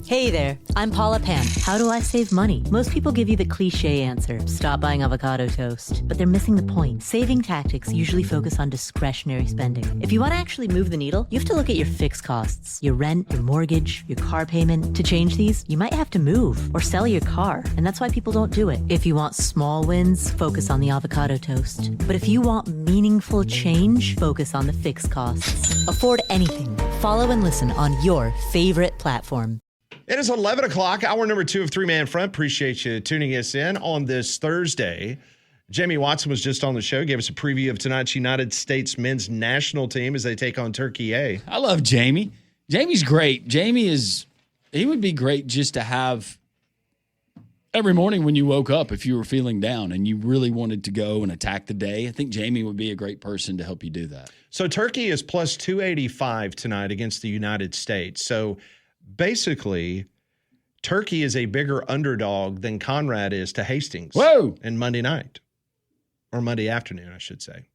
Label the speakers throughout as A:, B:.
A: Hey there, I'm Paula Pan. How do I save money? Most people give you the cliche answer, stop buying avocado toast. But they're missing the point. Saving tactics usually focus on discretionary spending. If you want to actually move the needle, you have to look at your fixed costs, your rent, your mortgage, your car payment. To change these, you might have to move or sell your car, and that's why people don't do it. If you want small wins, focus on the avocado toast. But if you want meaningful change, focus on the fixed costs. Afford anything. Follow and listen on your favorite platform.
B: It is 11 o'clock, hour number 2 of Three Man Front. Appreciate you tuning us in on this Thursday. Jamie Watson was just on the show, gave us a preview of tonight's United States men's national team as they take on Turkey A.
C: I love Jamie. Jamie's great. He would be great just to have every morning when you woke up, if you were feeling down and you really wanted to go and attack the day. I think Jamie would be a great person to help you do that.
B: So Turkey is plus 285 tonight against the United States. So basically, Turkey is a bigger underdog than Conrad is to Hastings.
C: Whoa!
B: And Monday night. Or Monday afternoon, I should say.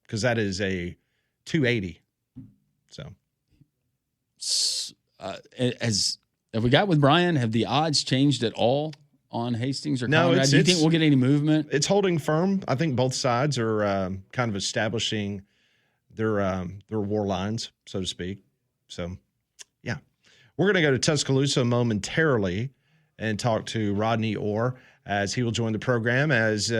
B: Because that is a 280. So.
C: Have we got with Brian, have the odds changed at all on Hastings or Conrad?
B: No,
C: do you think we'll get any movement?
B: It's holding firm. I think both sides are kind of establishing their war lines, so to speak. So, yeah. We're going to go to Tuscaloosa momentarily and talk to Rodney Orr as he will join the program, as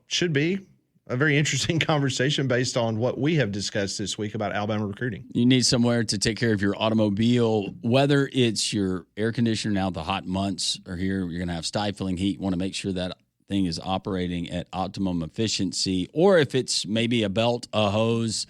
B: should be a very interesting conversation based on what we have discussed this week about Alabama recruiting.
C: You need somewhere to take care of your automobile, whether it's your air conditioner. Now the hot months are here. You're going to have stifling heat. You want to make sure that thing is operating at optimum efficiency. Or if it's maybe a belt, a hose,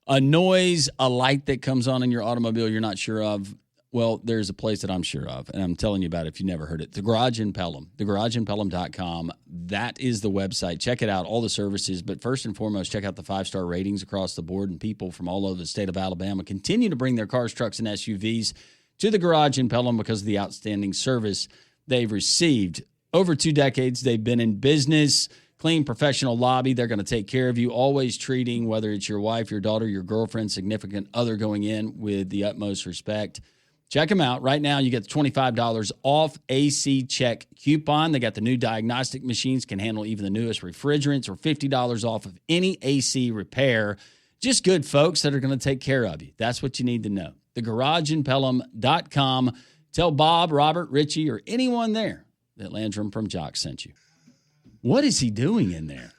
C: a noise, a light that comes on in your automobile you're not sure of, well, there's a place that I'm sure of, and I'm telling you about it if you've never heard it. The Garage in Pelham, thegarageinpelham.com. That is the website. Check it out, all the services. But first and foremost, check out the 5-star ratings across the board, and people from all over the state of Alabama continue to bring their cars, trucks, and SUVs to the Garage in Pelham because of the outstanding service they've received. Over 2 decades, they've been in business. Clean, professional lobby. They're going to take care of you, always treating, whether it's your wife, your daughter, your girlfriend, significant other, going in with the utmost respect. Check them out. Right now, you get the $25 off AC check coupon. They got the new diagnostic machines, can handle even the newest refrigerants, or $50 off of any AC repair. Just good folks that are going to take care of you. That's what you need to know. Thegarageinpelham.com. Tell Bob, Robert, Richie, or anyone there that Landrum from Jock sent you. What is he doing in there?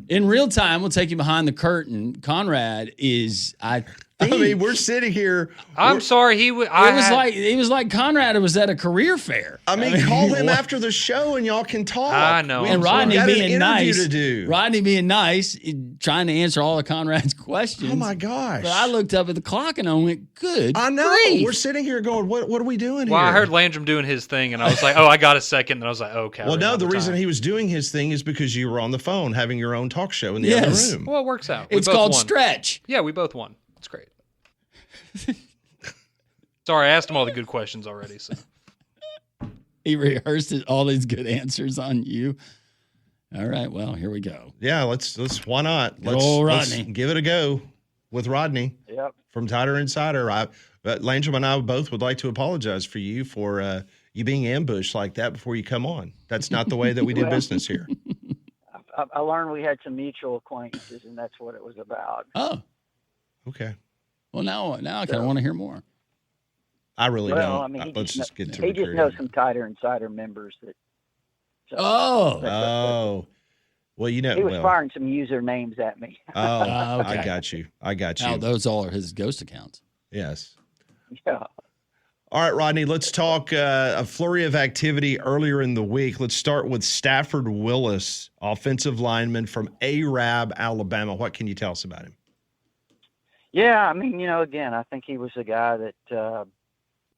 C: In real time, we'll take you behind the curtain. Conrad is, I
B: mean, we're sitting here.
D: I'm sorry. He was
C: like Conrad was at a career fair.
B: I mean, call him after the show and y'all can talk.
D: I know.
C: And Rodney being nice.
B: To do.
C: Rodney being nice, trying to answer all of Conrad's questions.
B: Oh my gosh!
C: But I looked up at the clock and I went, "Good."
B: I know.
C: grief.
B: We're sitting here going, "What are we doing here?"
D: Well, I heard Landrum doing his thing, and I was like, "Oh, I got a second." And I was like, "Okay."
B: Well, no, the reason he was doing his thing is because you were on the phone having your own talk show in the other room.
D: Well, it works out.
C: It's called Stretch.
D: Yeah, we both won. It's great. Sorry, I asked him all the good questions already. So
C: he rehearsed all these good answers on you. All right, well, here we go.
B: Yeah, let's why not?
C: Let's
B: give it a go with Rodney.
E: Yep.
B: From TiderInsider. Landrum and I both would like to apologize for you for you being ambushed like that before you come on. That's not the way that we do business here.
E: I learned we had some mutual acquaintances, and that's what it was about.
C: Oh,
B: okay.
C: Well, now I kind of want to hear more.
B: I really don't.
E: I mean,
B: let's just get to
E: it.
B: it.
E: He just knows some TiderInsider members that. So
B: Well, you know,
E: he was firing some usernames at me.
B: Oh,
C: okay.
B: I got you.
C: Now, those all are his ghost accounts.
B: Yes.
E: Yeah.
B: All right, Rodney, let's talk a flurry of activity earlier in the week. Let's start with Stafford Willis, offensive lineman from Arab, Alabama. What can you tell us about him?
E: Yeah, I mean, again, I think he was a guy that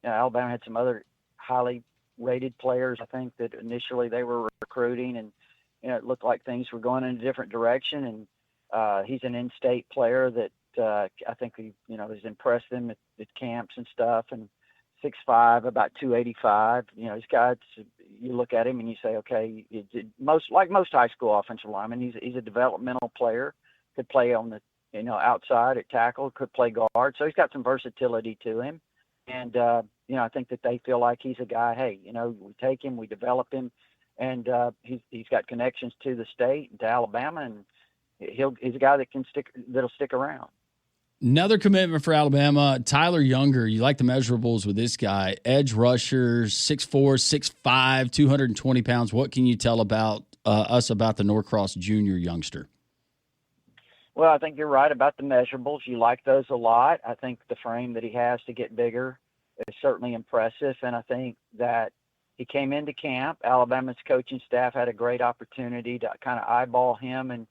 E: Alabama had some other highly rated players, I think, that initially they were recruiting, and it looked like things were going in a different direction. And he's an in-state player that I think has impressed them at camps and stuff. And 6'5", about 285. He's got. You look at him and you say, okay, most high school offensive linemen, he's a developmental player. Could play on the outside at tackle, could play guard. So he's got some versatility to him. And I think that they feel like he's a guy. Hey, we take him, we develop him, and he's got connections to the state and to Alabama, and he's a guy that'll stick around.
C: Another commitment for Alabama, Tyler Younger. You like the measurables with this guy. Edge rusher, 6'4", 6'5", 220 pounds. What can you tell us about the Norcross junior youngster?
E: Well, I think you're right about the measurables. You like those a lot. I think the frame that he has to get bigger is certainly impressive, and I think that he came into camp. Alabama's coaching staff had a great opportunity to kind of eyeball him and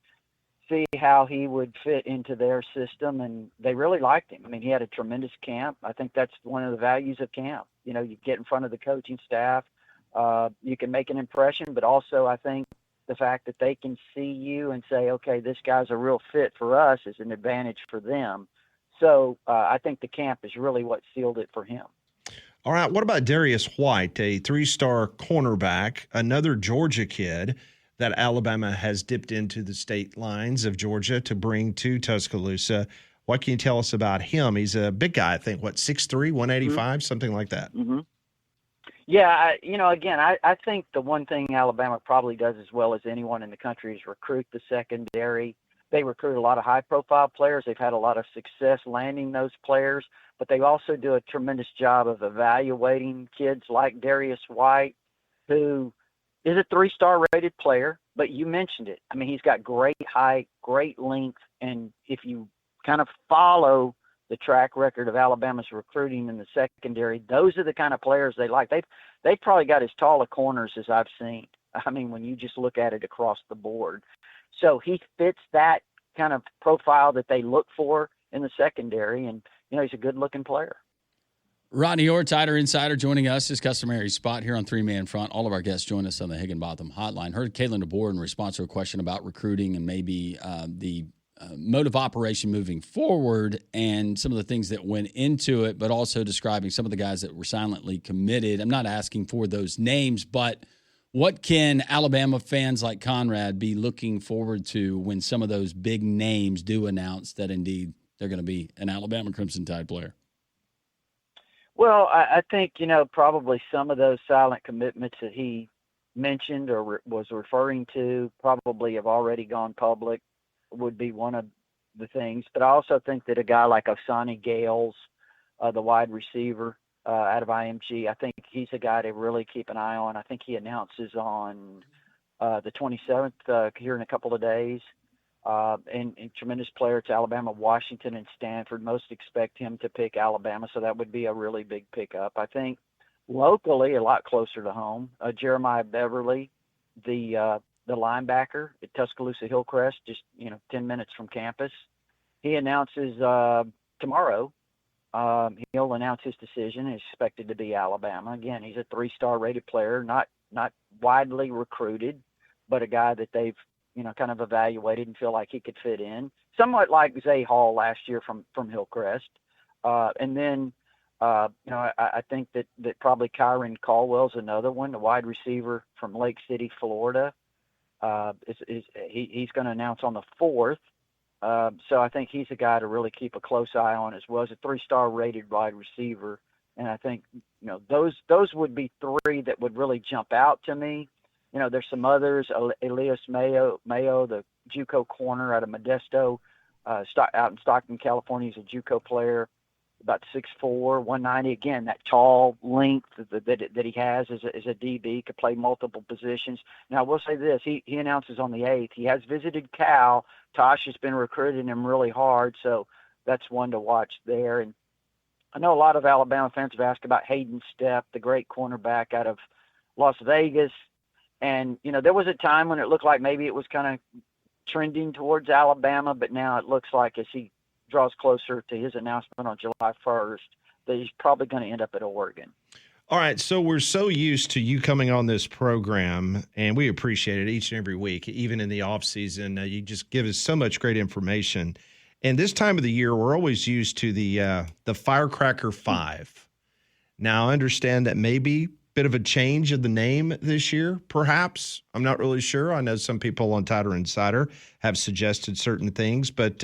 E: see how he would fit into their system, and they really liked him. I mean, he had a tremendous camp. I think that's one of the values of camp. You get in front of the coaching staff, you can make an impression, but also I think the fact that they can see you and say, okay, this guy's a real fit for us is an advantage for them. So I think the camp is really what sealed it for him.
B: All right, what about Darius White, a 3-star cornerback, another Georgia kid that Alabama has dipped into the state lines of Georgia to bring to Tuscaloosa? What can you tell us about him? He's a big guy, I think, 6'3", 185, something like that.
E: Mm-hmm. Yeah, again, I think the one thing Alabama probably does as well as anyone in the country is recruit the secondary. They recruit a lot of high-profile players. They've had a lot of success landing those players, but they also do a tremendous job of evaluating kids like Darius White, who is a 3-star rated player, but you mentioned it. I mean, he's got great height, great length, and if you kind of follow the track record of Alabama's recruiting in the secondary, those are the kind of players they like. They've probably got as tall a corners as I've seen. I mean, when you just look at it across the board. So he fits that kind of profile that they look for in the secondary, and, he's a good-looking player.
C: Rodney Orr, TiderInsider, joining us, his customary spot here on Three Man Front. All of our guests join us on the Higginbotham Hotline. Heard Caitlin DeBoer in response to a question about recruiting and maybe the mode of operation moving forward and some of the things that went into it, but also describing some of the guys that were silently committed. I'm not asking for those names, but what can Alabama fans like Conrad be looking forward to when some of those big names do announce that indeed they're going to be an Alabama Crimson Tide player?
E: Well, I think, probably some of those silent commitments that he mentioned or was referring to probably have already gone public, would be one of the things. But I also think that a guy like Osani Gales, the wide receiver out of IMG, I think he's a guy to really keep an eye on. I think he announces on the 27th here in a couple of days. And tremendous player to Alabama, Washington, and Stanford. Most expect him to pick Alabama, so that would be a really big pickup. I think locally, a lot closer to home, Jeremiah Beverly, the linebacker at Tuscaloosa Hillcrest, just 10 minutes from campus. He announces tomorrow. He'll announce his decision. He's expected to be Alabama. Again, he's a 3-star rated player, not widely recruited, but a guy that they've kind of evaluated and feel like he could fit in, somewhat like Zay Hall last year from Hillcrest. And then, I think that probably Kyron Caldwell's another one, the wide receiver from Lake City, Florida. He's going to announce on the 4th. So I think he's a guy to really keep a close eye on as well as a 3-star rated wide receiver. And I think, those would be 3 that would really jump out to me. There's some others. Elias Mayo, the JUCO corner out of Modesto, out in Stockton, California. He's a JUCO player, about 6'4", 190. Again, that tall length that he has as a DB, could play multiple positions. Now, I will say this. He announces on the 8th. He has visited Cal. Tosh has been recruiting him really hard, so that's one to watch there. And I know a lot of Alabama fans have asked about Hayden Stepp, the great cornerback out of Las Vegas. And, there was a time when it looked like maybe it was kind of trending towards Alabama, but now it looks like as he draws closer to his announcement on July 1st, that he's probably going to end up at Oregon.
B: All right, so we're so used to you coming on this program, and we appreciate it each and every week, even in the off season. You just give us so much great information. And this time of the year, we're always used to the Firecracker 5. Now, I understand that maybe bit of a change of the name this year, perhaps. I'm not really sure. I know some people on TiderInsider have suggested certain things, but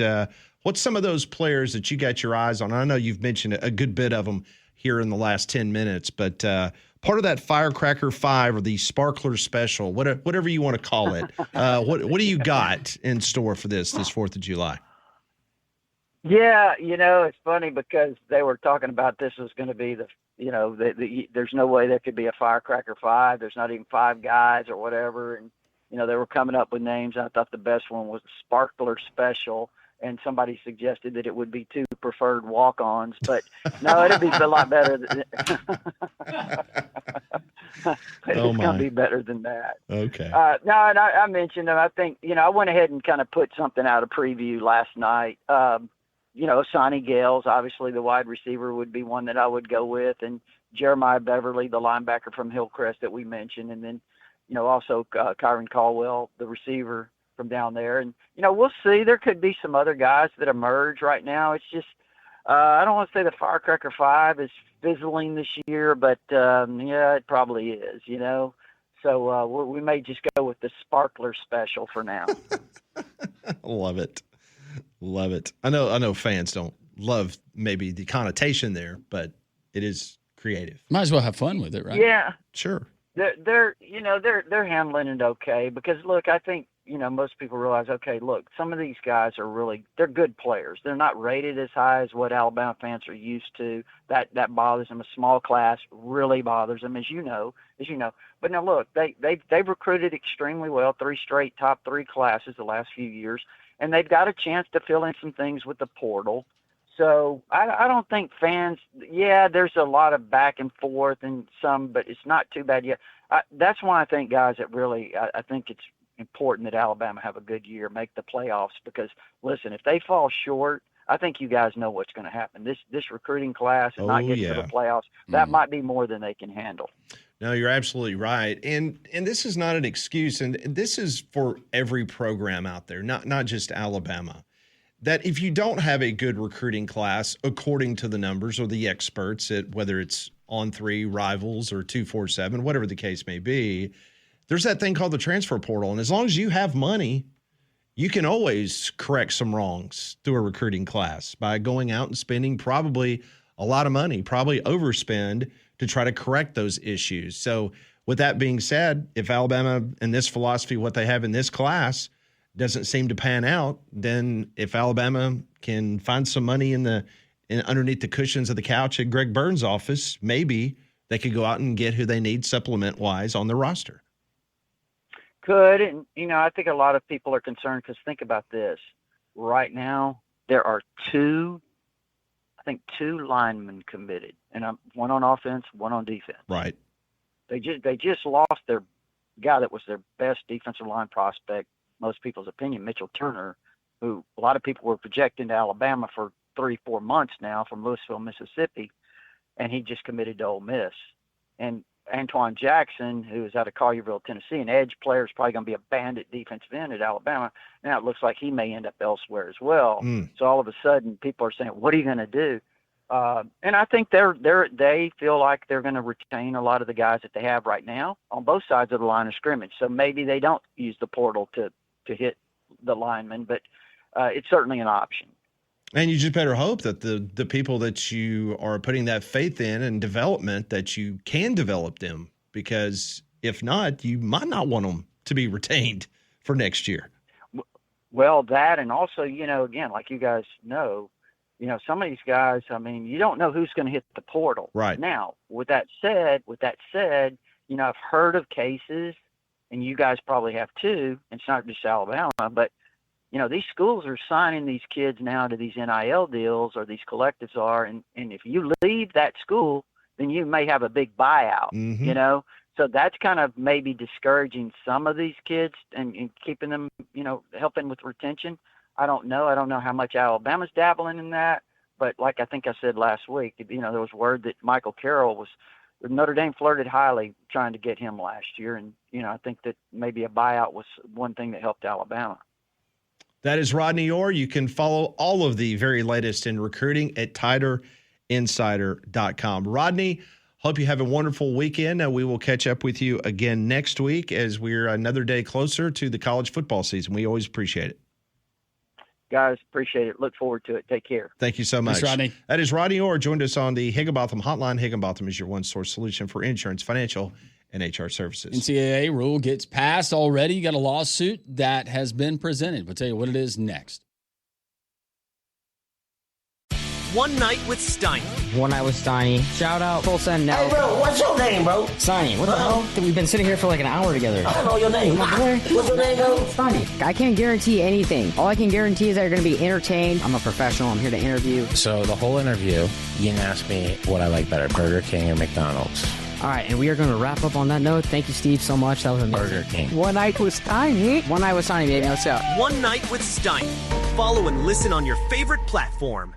B: what's some of those players that you got your eyes on? I know you've mentioned a good bit of them here in the last 10 minutes, but part of that Firecracker 5 or the Sparkler Special, whatever you want to call it, what do you got in store for this 4th of July?
E: Yeah, it's funny because they were talking about this was going to be there's no way there could be a Firecracker 5. There's not even 5 guys or whatever. And, they were coming up with names. I thought the best one was Sparkler Special. And somebody suggested that it would be 2 preferred walk-ons, but no, it'd be a lot better. It's going to be better than that.
B: Okay.
E: No, and I mentioned them. I think, I went ahead and kind of put something out of preview last night. Sonny Gales, obviously the wide receiver would be one that I would go with, and Jeremiah Beverly, the linebacker from Hillcrest that we mentioned, and then, also Kyron Caldwell, the receiver from down there. And, we'll see. There could be some other guys that emerge right now. It's just, I don't want to say the Firecracker 5 is fizzling this year, but, yeah, it probably is, So we may just go with the Sparkler Special for now.
B: Love it. Love it. I know fans don't love maybe the connotation there, but it is creative.
C: Might as well have fun with it, right?
E: Yeah.
B: Sure.
E: They're handling it okay because look, I think, most people realize, okay, look, some of these guys they're good players. They're not rated as high as what Alabama fans are used to. That bothers them. A small class really bothers them, as you know. But now look, they've recruited extremely well, 3 straight top 3 classes the last few years, and they've got a chance to fill in some things with the portal. So I don't think fans, there's a lot of back and forth and some, but it's not too bad yet. That's why I think, guys, that really, I think it's important that Alabama have a good year, make the playoffs, because, listen, if they fall short, I think you guys know what's going to happen. This recruiting class and not getting to the playoffs, that might be more than they can handle.
B: No, you're absolutely right. And this is not an excuse, and this is for every program out there, not just Alabama, that if you don't have a good recruiting class, according to the numbers or the experts, at whether it's On3, Rivals, or 247, whatever the case may be, there's that thing called the transfer portal. And as long as you have money, you can always correct some wrongs through a recruiting class by going out and spending probably a lot of money, probably overspend to try to correct those issues. So with that being said, if Alabama and this philosophy, what they have in this class, doesn't seem to pan out, then if Alabama can find some money underneath the cushions of the couch at Greg Burns' office, maybe they could go out and get who they need supplement-wise on their roster.
E: Could, and, I think a lot of people are concerned because think about this. Right now, there are 2 linemen committed, and one on offense, one on defense.
B: Right.
E: They just lost their guy that was their best defensive line prospect, most people's opinion, Mitchell Turner, who a lot of people were projecting to Alabama for 3-4 months now from Louisville, Mississippi, and he just committed to Ole Miss. And Antoine Jackson, who is out of Collierville, Tennessee, an edge player, is probably going to be a bandit defensive end at Alabama. Now it looks like he may end up elsewhere as well. So all of a sudden, people are saying, "What are you going to do?" And I think they feel like they're going to retain a lot of the guys that they have right now on both sides of the line of scrimmage. So maybe they don't use the portal to hit the linemen, but it's certainly an option.
B: And you just better hope that the people that you are putting that faith in and development, that you can develop them, because if not, you might not want them to be retained for next year.
E: Well, that, and also, again, like you guys know, some of these guys, you don't know who's going to hit the portal.
B: Right.
E: Now, with that said, I've heard of cases, and you guys probably have too. It's not just Alabama, but these schools are signing these kids now to these NIL deals, or these collectives are, and if you leave that school, then you may have a big buyout, So that's kind of maybe discouraging some of these kids and keeping them, helping with retention. I don't know. I don't know how much Alabama's dabbling in that, but like I think I said last week, there was word that Michael Carroll Notre Dame flirted highly trying to get him last year, and I think that maybe a buyout was one thing that helped Alabama.
B: That is Rodney Orr. You can follow all of the very latest in recruiting at TiderInsider.com. Rodney, hope you have a wonderful weekend. We will catch up with you again next week as we're another day closer to the college football season. We always appreciate it.
E: guys, appreciate it. Look forward to it. Take care.
B: Thank you so much.
C: Thanks, Rodney.
B: That is Rodney Orr, joined us on the Higginbotham Hotline. Higginbotham is your one-source solution for insurance, financial, and HR services.
C: NCAA rule gets passed already. You got a lawsuit that has been presented. We'll tell you what it is next.
F: One Night with Steiny.
G: One Night with Steiny. Shout out, full send now.
H: Hey, bro, what's your name, bro?
G: Steiny, what the hell? We've been sitting here for like an hour together.
H: I don't know your name. What's your name, bro?
G: Steiny. I can't guarantee anything. All I can guarantee is that you're going to be entertained. I'm a professional. I'm here to interview.
I: So the whole interview, you can ask me what I like better, Burger King or McDonald's.
G: All right, and we are going to wrap up on that note. Thank you, Steve, so much. That was amazing.
I: Burger King.
G: One Night with Steiny. One Night with Steiny, baby. Let's go.
F: One Night with Steiny. Follow and listen on your favorite platform.